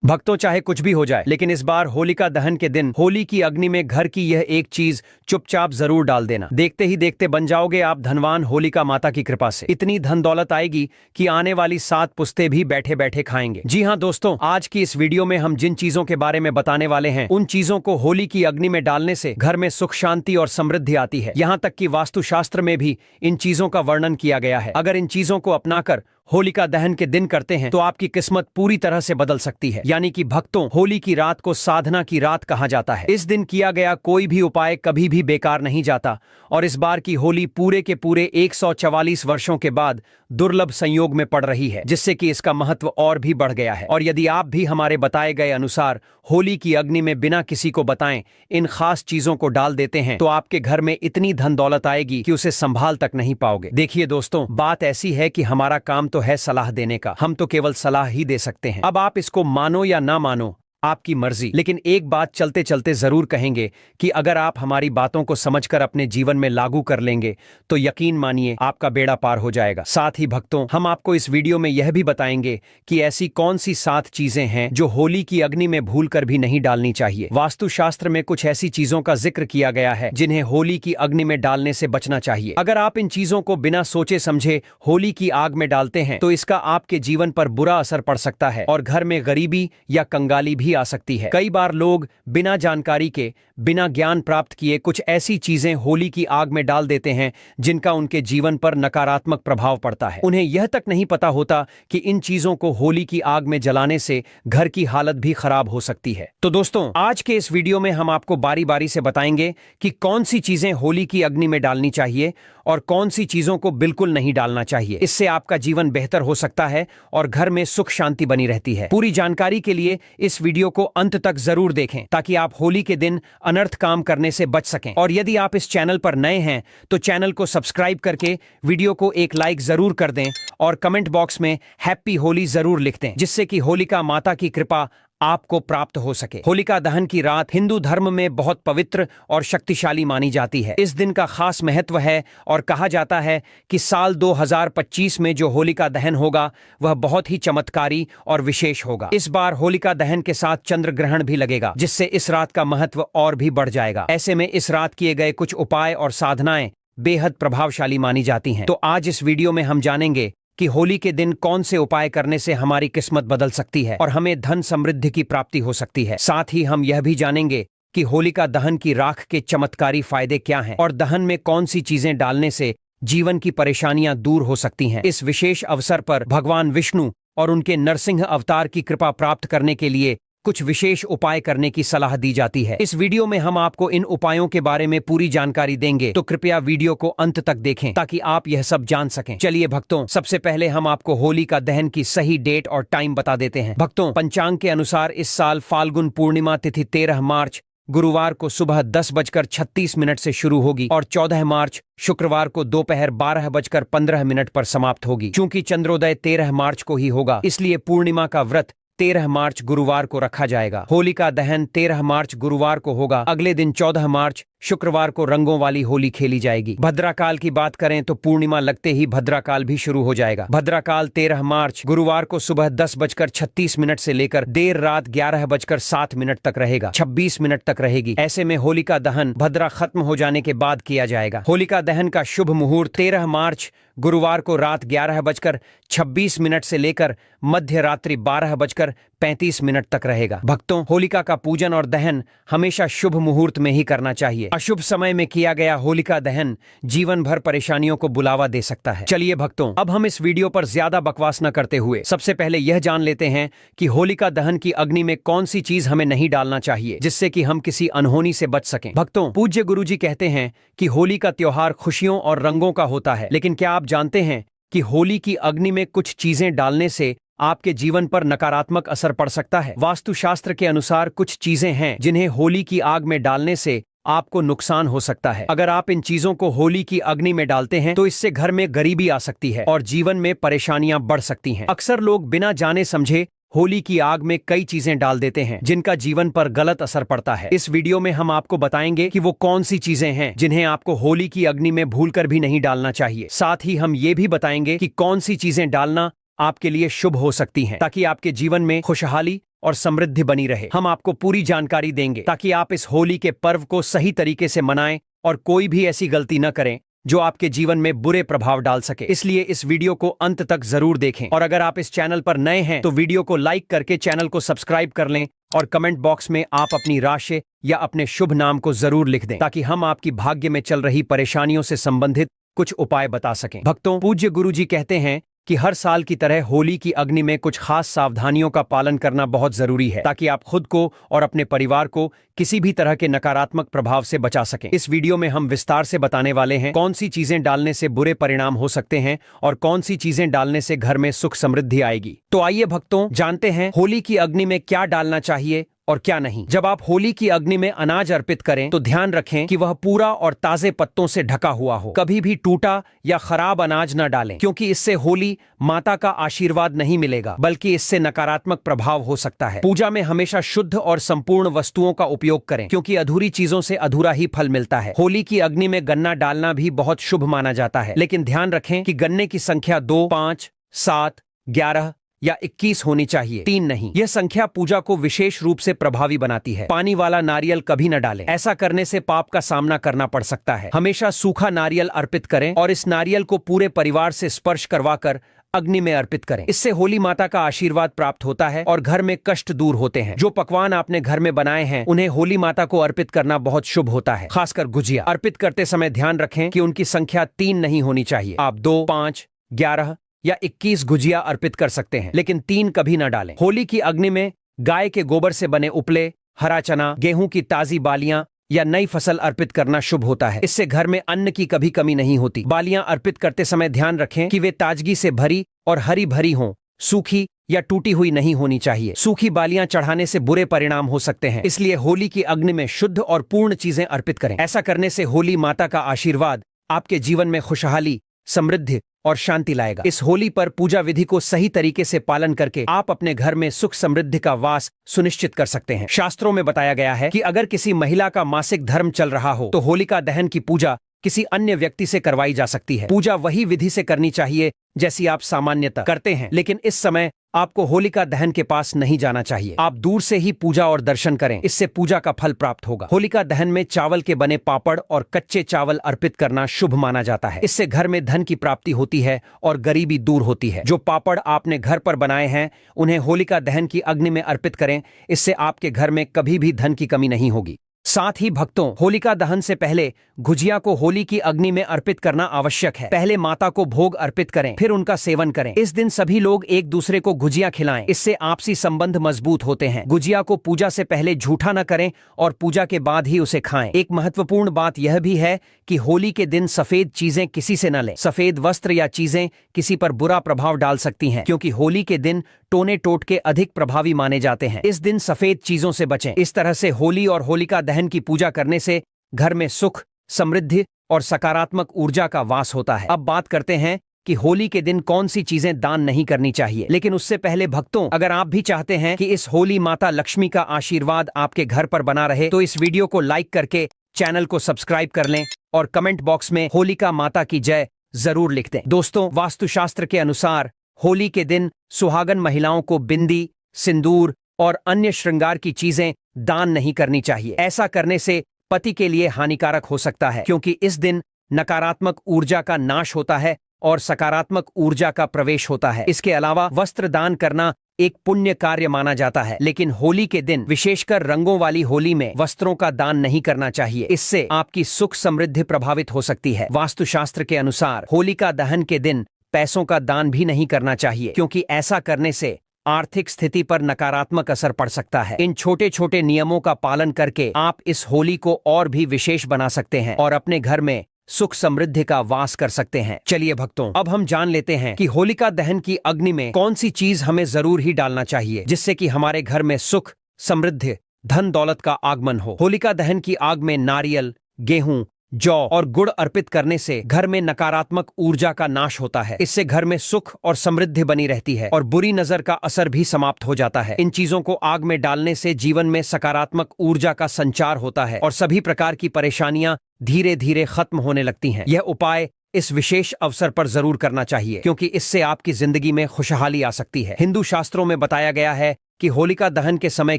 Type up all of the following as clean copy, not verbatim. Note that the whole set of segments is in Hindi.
भक्तों, चाहे कुछ भी हो जाए, लेकिन इस बार होलिका दहन के दिन होली की अग्नि में घर की यह एक चीज चुपचाप जरूर डाल देना। देखते ही देखते बन जाओगे आप धनवान। होलिका माता की कृपा से इतनी धन दौलत आएगी कि आने वाली 7 पुश्ते भी बैठे बैठे खाएंगे। जी हाँ दोस्तों, आज की इस वीडियो में हम जिन चीजों के बारे में बताने वाले हैं, उन चीजों को होली की अग्नि में डालने से घर में सुख, शांति और समृद्धि आती है। यहाँ तक कि वास्तुशास्त्र में भी इन चीजों का वर्णन किया गया है। अगर इन चीजों को अपनाकर होलिका दहन के दिन करते हैं तो आपकी किस्मत पूरी तरह से बदल सकती है। यानी कि भक्तों, होली की रात को साधना की रात कहा जाता है। इस दिन किया गया कोई भी उपाय कभी भी बेकार नहीं जाता और इस बार की होली पूरे के पूरे 144 वर्षों के बाद दुर्लभ संयोग में पड़ रही है, जिससे कि इसका महत्व और भी बढ़ गया है। और यदि आप भी हमारे बताए गए अनुसार होली की अग्नि में बिना किसी को बताएं इन खास चीजों को डाल देते हैं तो आपके घर में इतनी धन दौलत आएगी कि उसे संभाल तक नहीं पाओगे। देखिए दोस्तों, बात ऐसी है कि हमारा काम तो है सलाह देने का, हम तो केवल सलाह ही दे सकते हैं। अब आप इसको मानो या ना मानो, आपकी मर्जी। लेकिन एक बात चलते चलते जरूर कहेंगे कि अगर आप हमारी बातों को समझकर अपने जीवन में लागू कर लेंगे तो यकीन मानिए आपका बेड़ा पार हो जाएगा। साथ ही भक्तों, हम आपको इस वीडियो में यह भी बताएंगे कि ऐसी कौन सी 7 चीजें हैं जो होली की अग्नि में भूलकर भी नहीं डालनी चाहिए। वास्तुशास्त्र में कुछ ऐसी चीजों का जिक्र किया गया है जिन्हें होली की अग्नि में डालने से बचना चाहिए। अगर आप इन चीजों को बिना सोचे समझे होली की आग में डालते हैं तो इसका आपके जीवन पर बुरा असर पड़ सकता है और घर में गरीबी या कंगाली भी आ सकती है। कई बार लोग बिना जानकारी के, बिना ज्ञान प्राप्त किए कुछ ऐसी चीजें होली की आग में डाल देते हैं जिनका उनके जीवन पर नकारात्मक प्रभाव पड़ता है। उन्हें यह तक नहीं पता होता कि इन चीजों को होली की आग में जलाने से घर की हालत भी खराब हो सकती है। तो दोस्तों, आज के इस वीडियो में हम आपको बारी बारी से बताएंगे कि कौन सी चीजें होली की अग्नि में डालनी चाहिए और कौन सी चीजों को बिल्कुल नहीं डालना चाहिए। इससे आपका जीवन बेहतर हो सकता है और घर में सुख शांति बनी रहती है। पूरी जानकारी के लिए इस वीडियो को अंत तक जरूर देखें ताकि आप होली के दिन अनर्थ काम करने से बच सकें। और यदि आप इस चैनल पर नए हैं तो चैनल को सब्सक्राइब करके वीडियो को एक लाइक जरूर कर दें और कमेंट बॉक्स में हैप्पी होली जरूर लिख दें, जिससे कि होलिका माता की कृपा आपको प्राप्त हो सके। होलिका दहन की रात हिंदू धर्म में बहुत पवित्र और शक्तिशाली मानी जाती है। इस दिन का खास महत्व है और कहा जाता है कि साल 2025 में जो होलिका दहन होगा वह बहुत ही चमत्कारी और विशेष होगा। इस बार होलिका दहन के साथ चंद्र ग्रहण भी लगेगा, जिससे इस रात का महत्व और भी बढ़ जाएगा। ऐसे में इस रात किए गए कुछ उपाय और साधनाएं बेहद प्रभावशाली मानी जाती हैं। तो आज इस वीडियो में हम जानेंगे कि होली के दिन कौन से उपाय करने से हमारी किस्मत बदल सकती है और हमें धन समृद्धि की प्राप्ति हो सकती है। साथ ही हम यह भी जानेंगे कि होलिका दहन की राख के चमत्कारी फायदे क्या हैं और दहन में कौन सी चीजें डालने से जीवन की परेशानियां दूर हो सकती हैं। इस विशेष अवसर पर भगवान विष्णु और उनके नरसिंह अवतार की कृपा प्राप्त करने के लिए कुछ विशेष उपाय करने की सलाह दी जाती है। इस वीडियो में हम आपको इन उपायों के बारे में पूरी जानकारी देंगे, तो कृपया वीडियो को अंत तक देखें ताकि आप यह सब जान सकें। चलिए भक्तों, सबसे पहले हम आपको होली का दहन की सही डेट और टाइम बता देते हैं। भक्तों, पंचांग के अनुसार इस साल फाल्गुन पूर्णिमा तिथि 13 मार्च गुरुवार को सुबह 10:36 से शुरू होगी और 14 मार्च शुक्रवार को दोपहर 12:15 पर समाप्त होगी। चूंकि चंद्रोदय 13 मार्च को ही होगा, इसलिए पूर्णिमा का व्रत 13 मार्च गुरुवार को रखा जाएगा। होलिका दहन 13 मार्च गुरुवार को होगा। अगले दिन 14 मार्च शुक्रवार को रंगों वाली होली खेली जाएगी। भद्राकाल की बात करें तो पूर्णिमा लगते ही भद्राकाल भी शुरू हो जाएगा। भद्राकाल 13 मार्च गुरुवार को सुबह 10:36 से लेकर देर रात 11:07 तक रहेगा, 26 मिनट तक रहेगी। ऐसे में होलिका दहन भद्रा खत्म हो जाने के बाद किया जाएगा। होलिका दहन का शुभ मुहूर्त 13 मार्च गुरुवार को रात 11:26 से लेकर मध्य रात्रि 12:35 तक रहेगा। भक्तों, होलिका का पूजन और दहन हमेशा शुभ मुहूर्त में ही करना चाहिए। अशुभ समय में किया गया होलिका दहन जीवन भर परेशानियों को बुलावा दे सकता है। चलिए भक्तों, अब हम इस वीडियो पर ज्यादा बकवास न करते हुए सबसे पहले यह जान लेते हैं कि होलिका दहन की अग्नि में कौन सी चीज हमें नहीं डालना चाहिए, जिससे कि हम किसी अनहोनी से बच सकें। भक्तों, पूज्य गुरुजी कहते हैं कि होली का त्योहार खुशियों और रंगों का होता है, लेकिन क्या आप जानते हैं कि होली की अग्नि में कुछ चीजें डालने से आपके जीवन पर नकारात्मक असर पड़ सकता है। वास्तुशास्त्र के अनुसार कुछ चीजें हैं जिन्हें होली की आग में डालने से आपको नुकसान हो सकता है। अगर आप इन चीजों को होली की अग्नि में डालते हैं तो इससे घर में गरीबी आ सकती है और जीवन में परेशानियां बढ़ सकती हैं। अक्सर लोग बिना जाने समझे होली की आग में कई चीजें डाल देते हैं जिनका जीवन पर गलत असर पड़ता है। इस वीडियो में हम आपको बताएंगे कि वो कौन सी चीजें हैं जिन्हें आपको होली की अग्नि में भूलकर भी नहीं डालना चाहिए। साथ ही हम ये भी बताएंगे कि कौन सी चीजें डालना आपके लिए शुभ हो सकती हैं, ताकि आपके जीवन में खुशहाली और समृद्धि बनी रहे। हम आपको पूरी जानकारी देंगे ताकि आप इस होली के पर्व को सही तरीके से मनाएं और कोई भी ऐसी गलती न करें जो आपके जीवन में बुरे प्रभाव डाल सके। इसलिए इस वीडियो को अंत तक जरूर देखें और अगर आप इस चैनल पर नए हैं तो वीडियो को लाइक करके चैनल को सब्सक्राइब कर लें और कमेंट बॉक्स में आप अपनी राशि या अपने शुभ नाम को जरूर लिख दें ताकि हम आपकी भाग्य में चल रही परेशानियों से संबंधित कुछ उपाय बता सकें। भक्तों, पूज्य गुरुजी कहते हैं कि हर साल की तरह होली की अग्नि में कुछ खास सावधानियों का पालन करना बहुत जरूरी है ताकि आप खुद को और अपने परिवार को किसी भी तरह के नकारात्मक प्रभाव से बचा सकें। इस वीडियो में हम विस्तार से बताने वाले हैं कौन सी चीजें डालने से बुरे परिणाम हो सकते हैं और कौन सी चीजें डालने से घर में सुख समृद्धि आएगी। तो आइए भक्तों, जानते हैं होली की अग्नि में क्या डालना चाहिए और क्या नहीं। जब आप होली की अग्नि में अनाज अर्पित करें तो ध्यान रखें कि वह पूरा और ताजे पत्तों से ढका हुआ हो। कभी भी टूटा या खराब अनाज न डालें क्योंकि इससे होली माता का आशीर्वाद नहीं मिलेगा बल्कि इससे नकारात्मक प्रभाव हो सकता है। पूजा में हमेशा शुद्ध और संपूर्ण वस्तुओं का उपयोग करें क्योंकि अधूरी चीजों से अधूरा ही फल मिलता है। होली की अग्नि में गन्ना डालना भी बहुत शुभ माना जाता है, लेकिन ध्यान रखें कि गन्ने की संख्या 2, 5, 7, 11 या 21 होनी चाहिए, 3 नहीं। यह संख्या पूजा को विशेष रूप से प्रभावी बनाती है। पानी वाला नारियल कभी न डालें, ऐसा करने से पाप का सामना करना पड़ सकता है। हमेशा सूखा नारियल अर्पित करें और इस नारियल को पूरे परिवार से स्पर्श करवाकर अग्नि में अर्पित करें। इससे होली माता का आशीर्वाद प्राप्त होता है और घर में कष्ट दूर होते हैं। जो पकवान आपने घर में बनाए हैं उन्हें होली माता को अर्पित करना बहुत शुभ होता है। खासकर गुजिया अर्पित करते समय ध्यान रखें कि उनकी संख्या 3 नहीं होनी चाहिए। आप 2, 5, 11 या 21 गुजिया अर्पित कर सकते हैं, लेकिन 3 कभी ना डालें। होली की अग्नि में गाय के गोबर से बने उपले, हरा चना, गेहूं की ताजी बालियां या नई फसल अर्पित करना शुभ होता है। इससे घर में अन्न की कभी कमी नहीं होती। बालियां अर्पित करते समय ध्यान रखें कि वे ताजगी से भरी और हरी भरी हों, सूखी या टूटी हुई नहीं होनी चाहिए। सूखी बालियां चढ़ाने से बुरे परिणाम हो सकते हैं, इसलिए होली की अग्नि में शुद्ध और पूर्ण चीजें अर्पित करें। ऐसा करने से होली माता का आशीर्वाद आपके जीवन में खुशहाली, समृद्धि और शांति लाएगा। इस होली पर पूजा विधि को सही तरीके से पालन करके आप अपने घर में सुख समृद्धि का वास सुनिश्चित कर सकते हैं। शास्त्रों में बताया गया है कि अगर किसी महिला का मासिक धर्म चल रहा हो तो होलिका दहन की पूजा किसी अन्य व्यक्ति से करवाई जा सकती है। पूजा वही विधि से करनी चाहिए जैसी आप सामान्यतः करते हैं, लेकिन इस समय आपको होलिका दहन के पास नहीं जाना चाहिए। आप दूर से ही पूजा और दर्शन करें, इससे पूजा का फल प्राप्त होगा। होलिका दहन में चावल के बने पापड़ और कच्चे चावल अर्पित करना शुभ माना जाता है। इससे घर में धन की प्राप्ति होती है और गरीबी दूर होती है। जो पापड़ आपने घर पर बनाए हैं उन्हें होलिका दहन की अग्नि में अर्पित करें, इससे आपके घर में कभी भी धन की कमी नहीं होगी। साथ ही भक्तों, होलिका दहन से पहले गुजिया को होली की अग्नि में अर्पित करना आवश्यक है। पहले माता को भोग अर्पित करें, फिर उनका सेवन करें। इस दिन सभी लोग एक दूसरे को गुजिया खिलाएं, इससे आपसी संबंध मजबूत होते हैं। गुजिया को पूजा से पहले झूठा न करें और पूजा के बाद ही उसे खाएं। एक महत्वपूर्ण बात यह भी है कि होली के दिन सफेद चीजें किसी से न लें। सफेद वस्त्र या चीजें किसी पर बुरा प्रभाव डाल सकती हैं क्योंकि होली के दिन टोने टोटके अधिक प्रभावी माने जाते हैं। इस दिन सफेद चीजों से बचें। इस तरह से होली और होलिका दहन की पूजा करने से घर में सुख, समृद्धि और सकारात्मक ऊर्जा का वास होता है। अब बात करते हैं कि होली के दिन कौन सी चीजें दान नहीं करनी चाहिए। लेकिन उससे पहले भक्तों, अगर आप भी चाहते हैं कि इस होली माता लक्ष्मी का आशीर्वाद आपके घर पर बना रहे तो इस वीडियो को लाइक करके चैनल को सब्सक्राइब कर लें और कमेंट बॉक्स में होलिका माता की जय जरूर लिख दें। दोस्तों, वास्तुशास्त्र के अनुसार होली के दिन सुहागन महिलाओं को बिंदी, सिंदूर और अन्य श्रृंगार की चीजें दान नहीं करनी चाहिए। ऐसा करने से पति के लिए हानिकारक हो सकता है क्योंकि इस दिन नकारात्मक ऊर्जा का नाश होता है और सकारात्मक ऊर्जा का प्रवेश होता है। इसके अलावा वस्त्र दान करना एक पुण्य कार्य माना जाता है, लेकिन होली के दिन, विशेषकर रंगों वाली होली में, वस्त्रों का दान नहीं करना चाहिए। इससे आपकी सुख समृद्धि प्रभावित हो सकती है। वास्तुशास्त्र के अनुसार होलिका दहन के दिन पैसों का दान भी नहीं करना चाहिए क्योंकि ऐसा करने से आर्थिक स्थिति पर नकारात्मक असर पड़ सकता है। इन छोटे छोटे नियमों का पालन करके आप इस होली को और भी विशेष बना सकते हैं और अपने घर में सुख समृद्धि का वास कर सकते हैं। चलिए भक्तों, अब हम जान लेते हैं कि होलिका दहन की अग्नि में कौन सी चीज हमें जरूर ही डालना चाहिए जिससे कि हमारे घर में सुख, समृद्धि, धन दौलत का आगमन हो। होलिका दहन की आग में नारियल, गेहूं, जौ और गुड़ अर्पित करने से घर में नकारात्मक ऊर्जा का नाश होता है। इससे घर में सुख और समृद्धि बनी रहती है और बुरी नजर का असर भी समाप्त हो जाता है। इन चीजों को आग में डालने से जीवन में सकारात्मक ऊर्जा का संचार होता है और सभी प्रकार की परेशानियां धीरे धीरे खत्म होने लगती हैं। यह उपाय इस विशेष अवसर पर जरूर करना चाहिए क्योंकि इससे आपकी जिंदगी में खुशहाली आ सकती है। हिंदू शास्त्रों में बताया गया है कि होलिका दहन के समय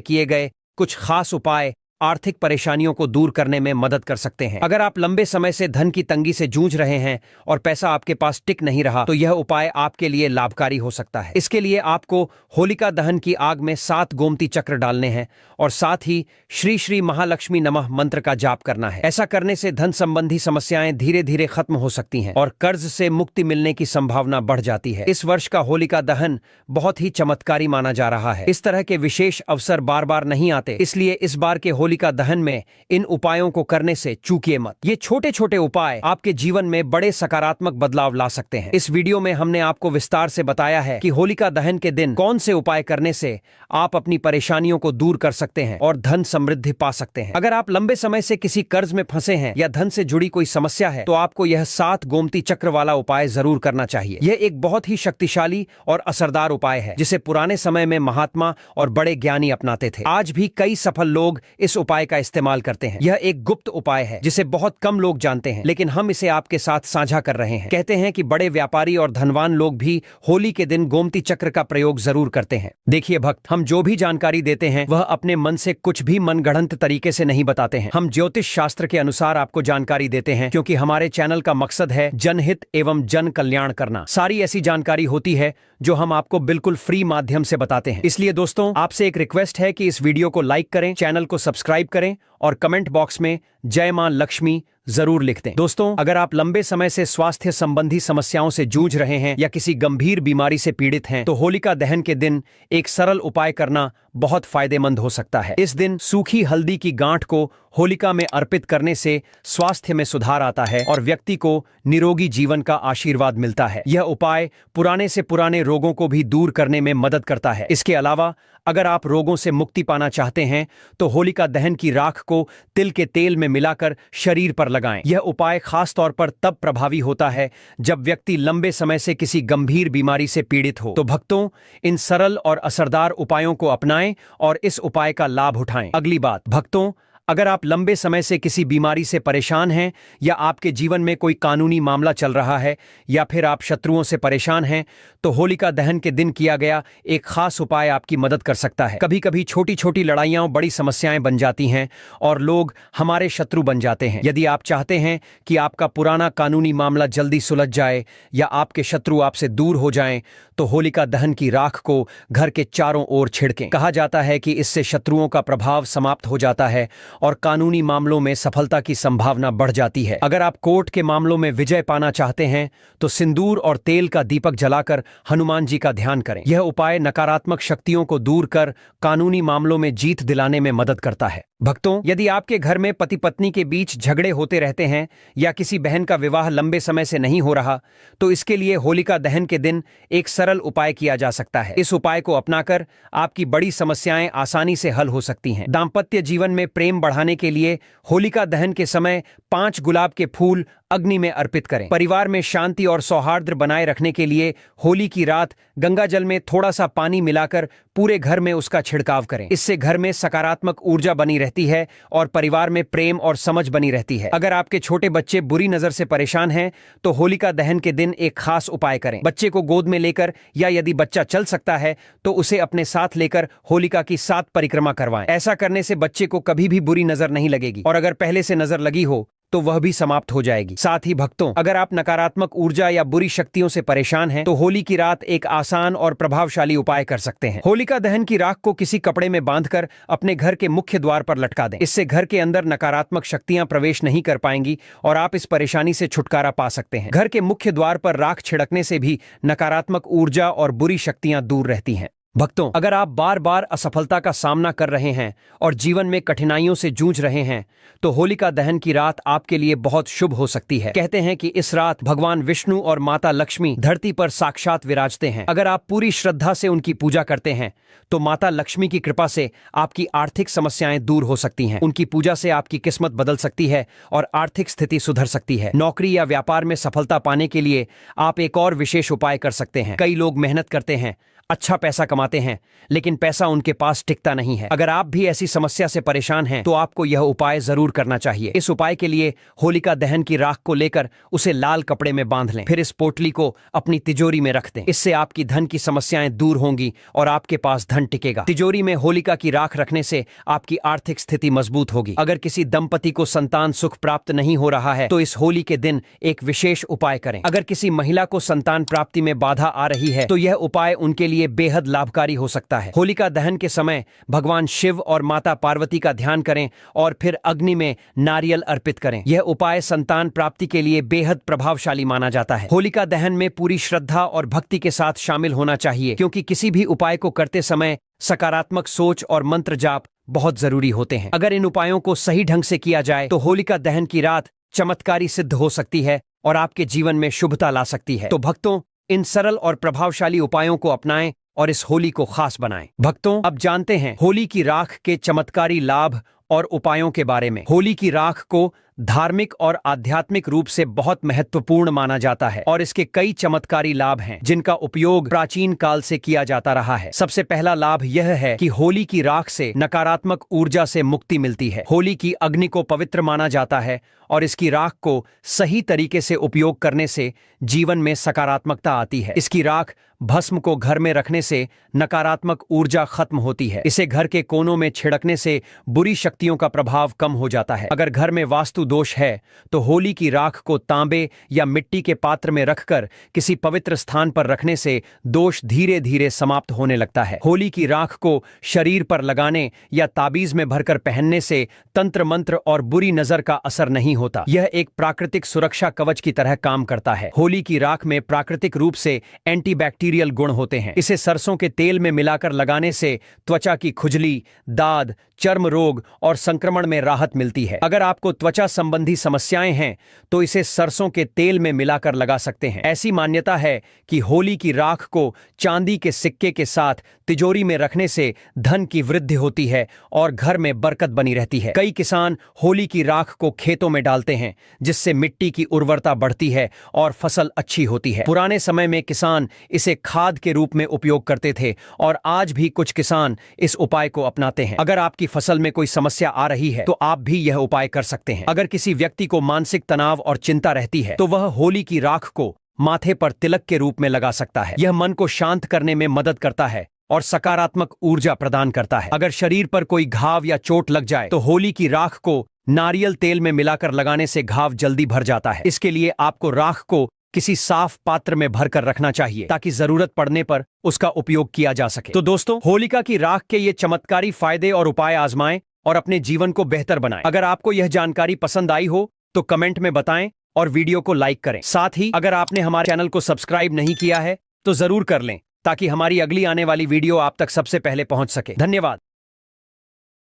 किए गए कुछ खास उपाय आर्थिक परेशानियों को दूर करने में मदद कर सकते हैं। अगर आप लंबे समय से धन की तंगी से जूझ रहे हैं और पैसा आपके पास टिक नहीं रहा, तो यह उपाय आपके लिए लाभकारी हो सकता है। इसके लिए आपको होलिका दहन की आग में 7 गोमती चक्र डालने हैं और साथ ही श्री श्री महालक्ष्मी नमः मंत्र का जाप करना है। ऐसा करने से धन संबंधी समस्याएं धीरे धीरे खत्म हो सकती हैं और कर्ज से मुक्ति मिलने की संभावना बढ़ जाती है। इस वर्ष का होलिका दहन बहुत ही चमत्कारी माना जा रहा है। इस तरह के विशेष अवसर बार बार नहीं आते, इसलिए इस बार के होलिका दहन में इन उपायों को करने से चूकिए मत। ये छोटे छोटे उपाय आपके जीवन में बड़े सकारात्मक बदलाव ला सकते हैं। इस वीडियो में हमने आपको विस्तार से बताया है कि होलिका दहन के दिन कौन से उपाय करने से आप अपनी परेशानियों को दूर कर सकते हैं और धन समृद्धि पा सकते हैं। अगर आप लंबे समय से किसी कर्ज में फंसे हैं या धन से जुड़ी कोई समस्या है, तो आपको यह 7 गोमती चक्र वाला उपाय जरूर करना चाहिए। यह एक बहुत ही शक्तिशाली और असरदार उपाय है, जिसे पुराने समय में महात्मा और बड़े ज्ञानी अपनाते थे। आज भी कई सफल लोग इस उपाय का इस्तेमाल करते हैं। यह एक गुप्त उपाय है जिसे बहुत कम लोग जानते हैं, लेकिन हम इसे आपके साथ साझा कर रहे हैं। कहते हैं कि बड़े व्यापारी और धनवान लोग भी होली के दिन गोमती चक्र का प्रयोग जरूर करते हैं। देखिए भक्त, हम जो भी जानकारी देते हैं वह अपने मन से कुछ भी मनगढ़ंत तरीके से नहीं बताते हैं। हम ज्योतिष शास्त्र के अनुसार आपको जानकारी देते हैं, क्योंकि हमारे चैनल का मकसद है जनहित एवं जन कल्याण करना। सारी ऐसी जानकारी होती है जो हम आपको बिल्कुल फ्री माध्यम से बताते हैं। इसलिए दोस्तों, आपसे एक रिक्वेस्ट है कि इस वीडियो को लाइक करें, चैनल को सब्सक्राइब करें और कमेंट बॉक्स में जय मां लक्ष्मी जरूर लिख दें। दोस्तों, अगर आप लंबे समय से स्वास्थ्य संबंधी समस्याओं से जूझ रहे हैं या किसी गंभीर बीमारी से पीड़ित हैं, तो होलिका दहन के दिन एक सरल उपाय करना बहुत फायदेमंद हो सकता है। इस दिन सूखी हल्दी की गांठ को होलिका में अर्पित करने से स्वास्थ्य में सुधार आता है और व्यक्ति को निरोगी जीवन का आशीर्वाद मिलता है। यह उपाय पुराने से पुराने रोगों को भी दूर करने में मदद करता है। इसके अलावा अगर आप रोगों से मुक्ति पाना चाहते हैं, तो होलिका दहन की राख को तिल के तेल में मिलाकर शरीर पर लगाएं। यह उपाय खास तौर पर तब प्रभावी होता है जब व्यक्ति लंबे समय से किसी गंभीर बीमारी से पीड़ित हो। तो भक्तों, इन सरल और असरदार उपायों को अपनाएं और इस उपाय का लाभ उठाएं। अगली बात भक्तों, अगर आप लंबे समय से किसी बीमारी से परेशान हैं या आपके जीवन में कोई कानूनी मामला चल रहा है या फिर आप शत्रुओं से परेशान हैं, तो होलिका दहन के दिन किया गया एक खास उपाय आपकी मदद कर सकता है। कभी कभी छोटी छोटी लड़ाइयां बड़ी समस्याएं बन जाती हैं और लोग हमारे शत्रु बन जाते हैं। यदि आप चाहते हैं कि आपका पुराना कानूनी मामला जल्दी सुलझ जाए या आपके शत्रु आपसे दूर हो जाएं, तो होलिका दहन की राख को घर के चारों ओर छिड़कें। कहा जाता है कि इससे शत्रुओं का प्रभाव समाप्त हो जाता है और कानूनी मामलों में सफलता की संभावना बढ़ जाती है। अगर आप कोर्ट के मामलों में विजय पाना चाहते हैं, तो सिंदूर और तेल का दीपक जलाकर हनुमान जी का ध्यान करें। यह उपाय नकारात्मक शक्तियों को दूर कर कानूनी मामलों में जीत दिलाने में मदद करता है। भक्तों, यदि आपके घर में पति पत्नी के बीच झगड़े होते रहते हैं या किसी बहन का विवाह लंबे समय से नहीं हो रहा, तो इसके लिए होलिका दहन के दिन एक सरल उपाय किया जा सकता है। इस उपाय को अपनाकर आपकी बड़ी समस्याएं आसानी से हल हो सकती हैं। दाम्पत्य जीवन में प्रेम बढ़ाने के लिए होलिका दहन के समय 5 गुलाब के फूल अग्नि में अर्पित करें। परिवार में शांति और सौहार्द बनाए रखने के लिए होली की रात गंगा जल में थोड़ा सा पानी मिलाकर पूरे घर में उसका छिड़काव करें। इससे घर में सकारात्मक ऊर्जा बनी रहती है और परिवार में प्रेम और समझ बनी रहती है। अगर आपके छोटे बच्चे बुरी नजर से परेशान हैं, तो होलिका दहन के दिन एक खास उपाय करें। बच्चे को गोद में लेकर या यदि बच्चा चल सकता है तो उसे अपने साथ लेकर होलिका की 7 परिक्रमा करवाएं। ऐसा करने से बच्चे को कभी भी बुरी नजर नहीं लगेगी और अगर पहले से नजर लगी हो तो वह भी समाप्त हो जाएगी। साथ ही भक्तों, अगर आप नकारात्मक ऊर्जा या बुरी शक्तियों से परेशान हैं, तो होली की रात एक आसान और प्रभावशाली उपाय कर सकते हैं। होलिका दहन की राख को किसी कपड़े में बांधकर अपने घर के मुख्य द्वार पर लटका दें। इससे घर के अंदर नकारात्मक शक्तियां प्रवेश नहीं कर पाएंगी और आप इस परेशानी से छुटकारा पा सकते हैं। घर के मुख्य द्वार पर राख छिड़कने से भी नकारात्मक ऊर्जा और बुरी शक्तियां दूर रहती हैं। भक्तों, अगर आप बार बार असफलता का सामना कर रहे हैं और जीवन में कठिनाइयों से जूझ रहे हैं, तो होलिका दहन की रात आपके लिए बहुत शुभ हो सकती है। कहते हैं कि इस रात भगवान विष्णु और माता लक्ष्मी धरती पर साक्षात विराजते हैं। अगर आप पूरी श्रद्धा से उनकी पूजा करते हैं, तो माता लक्ष्मी की कृपा से आपकी आर्थिक समस्याएं दूर हो सकती हैं। उनकी पूजा से आपकी किस्मत बदल सकती है और आर्थिक स्थिति सुधर सकती है। नौकरी या व्यापार में सफलता पाने के लिए आप एक और विशेष उपाय कर सकते हैं। कई लोग मेहनत करते हैं, अच्छा पैसा कमाते हैं, लेकिन पैसा उनके पास टिकता नहीं है। अगर आप भी ऐसी समस्या से परेशान हैं तो आपको यह उपाय जरूर करना चाहिए। इस उपाय के लिए होलिका दहन की राख को लेकर उसे लाल कपड़े में बांध लें, फिर इस पोटली को अपनी तिजोरी में रख दें। इससे आपकी धन की समस्याएं दूर होंगी और आपके पास धन टिकेगा। तिजोरी में होलिका की राख रखने से आपकी आर्थिक स्थिति मजबूत होगी। अगर किसी दंपति को संतान सुख प्राप्त नहीं हो रहा है तो इस होली के दिन एक विशेष उपाय करें। अगर किसी महिला को संतान प्राप्ति में बाधा आ रही है तो यह उपाय उनके लिए बेहद लाभकारी हो सकता है। होलिका दहन के समय भगवान शिव और माता पार्वती का ध्यान करें और फिर अग्नि में नारियल अर्पित करें। यह उपाय संतान प्राप्ति के लिए बेहद प्रभावशाली माना जाता है। होलिका दहन में पूरी श्रद्धा और भक्ति के साथ शामिल होना चाहिए, क्योंकि किसी भी उपाय को करते समय सकारात्मक सोच और मंत्र जाप बहुत जरूरी होते हैं। अगर इन उपायों को सही ढंग से किया जाए तो होलिका दहन की रात चमत्कारी सिद्ध हो सकती है और आपके जीवन में शुभता ला सकती है। तो भक्तों, इन सरल और प्रभावशाली उपायों को अपनाएं और इस होली को खास बनाएं। भक्तों, अब जानते हैं होली की राख के चमत्कारी लाभ और उपायों के बारे में। होली की राख को धार्मिक और आध्यात्मिक रूप से बहुत महत्वपूर्ण माना जाता है और इसके कई चमत्कारी लाभ हैं जिनका उपयोग प्राचीन काल से किया जाता रहा है। सबसे पहला लाभ यह है कि होली की राख से नकारात्मक ऊर्जा से मुक्ति मिलती है। होली की अग्नि को पवित्र माना जाता है और इसकी राख को सही तरीके से उपयोग करने से जीवन में सकारात्मकता आती है। इसकी राख भस्म को घर में रखने से नकारात्मक ऊर्जा खत्म होती है। इसे घर के कोनों में छिड़कने से बुरी शक्तियों का प्रभाव कम हो जाता है। अगर घर में वास्तु दोष है तो होली की राख को तांबे या मिट्टी के पात्र में रखकर किसी पवित्र स्थान पर रखने से दोष धीरे धीरे समाप्त होने लगता है। होली की राख को शरीर पर लगाने या ताबीज में भरकर पहनने से तंत्र मंत्र और बुरी नजर का असर नहीं होता। यह एक प्राकृतिक सुरक्षा कवच की तरह काम करता है। होली की राख में प्राकृतिक रूप से एंटीबैक्टीरियल गुण होते हैं। इसे सरसों के तेल में मिलाकर लगाने से त्वचा की खुजली, दाद, चर्म रोग और संक्रमण में राहत मिलती है। अगर आपको त्वचा संबंधी समस्याएं हैं तो इसे सरसों के तेल में मिलाकर लगा सकते हैं। ऐसी मान्यता है कि होली की राख को चांदी के सिक्के के साथ तिजोरी में रखने से धन की वृद्धि होती है और घर में बरकत बनी रहती है। कई किसान होली की राख को खेतों में डालते हैं, जिससे मिट्टी की उर्वरता बढ़ती है और फसल अच्छी होती है। पुराने समय में किसान इसे खाद के रूप में उपयोग करते थे और आज भी कुछ किसान इस उपाय को अपनाते हैं। अगर आपकी फसल में कोई समस्या आ रही है तो आप भी यह उपाय कर सकते हैं। अगर किसी व्यक्ति को मानसिक तनाव और चिंता रहती है तो वह होली की राख को माथे पर तिलक के रूप में लगा सकता है। यह मन को शांत करने में मदद करता है और सकारात्मक ऊर्जा प्रदान करता है। अगर शरीर पर कोई घाव या चोट लग जाए तो होली की राख को नारियल तेल में मिलाकर लगाने से घाव जल्दी भर जाता है। इसके लिए आपको राख को किसी साफ पात्र में भरकर रखना चाहिए ताकि जरूरत पड़ने पर उसका उपयोग किया जा सके। तो दोस्तों, होलिका की राख के ये चमत्कारी फायदे और उपाय आजमाएं और अपने जीवन को बेहतर बनाएं। अगर आपको यह जानकारी पसंद आई हो तो कमेंट में बताएं और वीडियो को लाइक करें। साथ ही अगर आपने हमारे चैनल को सब्सक्राइब नहीं किया है तो जरूर कर लें ताकि हमारी अगली आने वाली वीडियो आप तक सबसे पहले पहुंच सके। धन्यवाद।